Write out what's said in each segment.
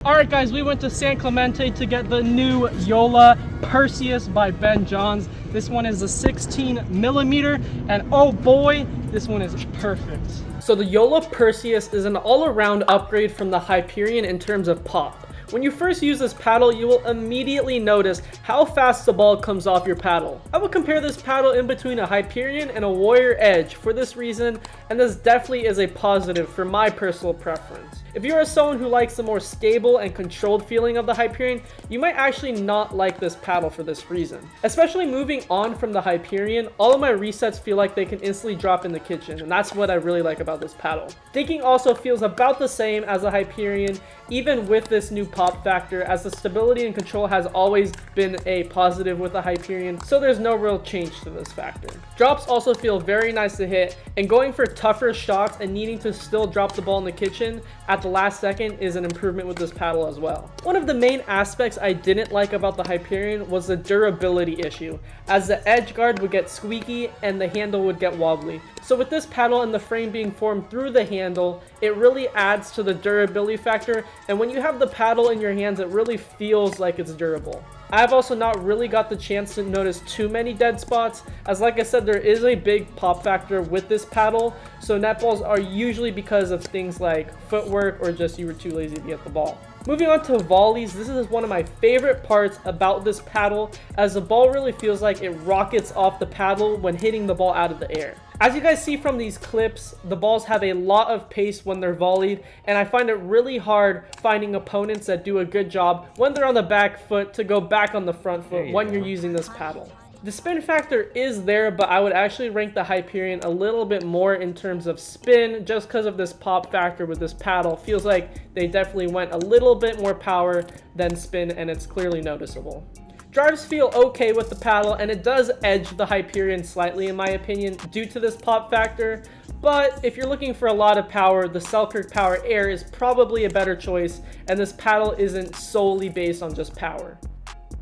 Alright guys, we went to San Clemente to get the new Joola Perseus by Ben Johns. This one is a 16 millimeter, and oh boy, this one is perfect. So the Joola Perseus is an all-around upgrade from the Hyperion in terms of pop. When you first use this paddle, you will immediately notice how fast the ball comes off your paddle. I would compare this paddle in between a Hyperion and a Warrior Edge for this reason, and this definitely is a positive for my personal preference. If you are someone who likes the more stable and controlled feeling of the Hyperion, you might actually not like this paddle for this reason. Especially moving on from the Hyperion, all of my resets feel like they can instantly drop in the kitchen, and that's what I really like about this paddle. Dinking also feels about the same as the Hyperion, even with this new pop factor, as the stability and control has always been a positive with the Hyperion, so there's no real change to this factor. Drops also feel very nice to hit, and going for tougher shots and needing to still drop the ball in the kitchen at the last second is an improvement with this paddle as well. One of the main aspects I didn't like about the Hyperion was the durability issue, as the edge guard would get squeaky and the handle would get wobbly. So with this paddle and the frame being formed through the handle, it really adds to the durability factor, and when you have the paddle in your hands, it really feels like it's durable. I've also not really got the chance to notice too many dead spots, as like I said, there is a big pop factor with this paddle, so net balls are usually because of things like footwork or just you were too lazy to get the ball. Moving on to volleys, this is one of my favorite parts about this paddle, as the ball really feels like it rockets off the paddle when hitting the ball out of the air. As you guys see from these clips, the balls have a lot of pace when they're volleyed, and I find it really hard finding opponents that do a good job when they're on the back foot to go back on the front foot when you're using this paddle. The spin factor is there, but I would actually rank the Hyperion a little bit more in terms of spin, just because of this pop factor with this paddle. Feels like they definitely went a little bit more power than spin, and it's clearly noticeable. Drives feel okay with the paddle, and it does edge the Hyperion slightly in my opinion due to this pop factor, but if you're looking for a lot of power, the Selkirk Power Air is probably a better choice, and this paddle isn't solely based on just power.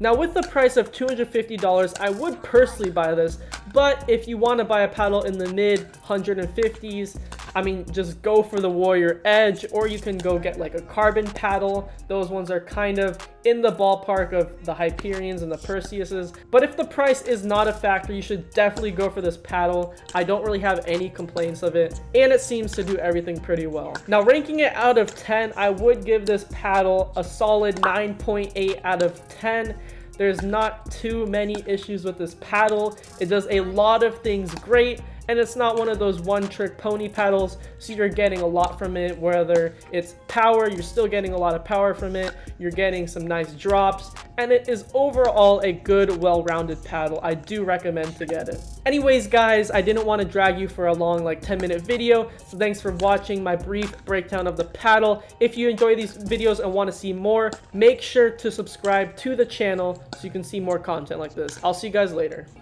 Now with the price of $250, I would personally buy this, but if you want to buy a paddle in the mid 150s, I mean, just go for the Warrior Edge, or you can go get like a carbon paddle. Those ones are kind of in the ballpark of the Hyperions and the Perseuses. But if the price is not a factor, you should definitely go for this paddle. I don't really have any complaints of it, and it seems to do everything pretty well. Now, ranking it out of 10, I would give this paddle a solid 9.8 out of 10. There's not too many issues with this paddle. It does a lot of things great, and it's not one of those one-trick pony paddles, so you're getting a lot from it. Whether it's power, you're still getting a lot of power from it, you're getting some nice drops, and it is overall a good, well-rounded paddle. I do recommend to get it. Anyways guys, I didn't want to drag you for a long 10-minute video, so thanks for watching my brief breakdown of the paddle. If you enjoy these videos and want to see more, make sure to subscribe to the channel so you can see more content like this. I'll see you guys later.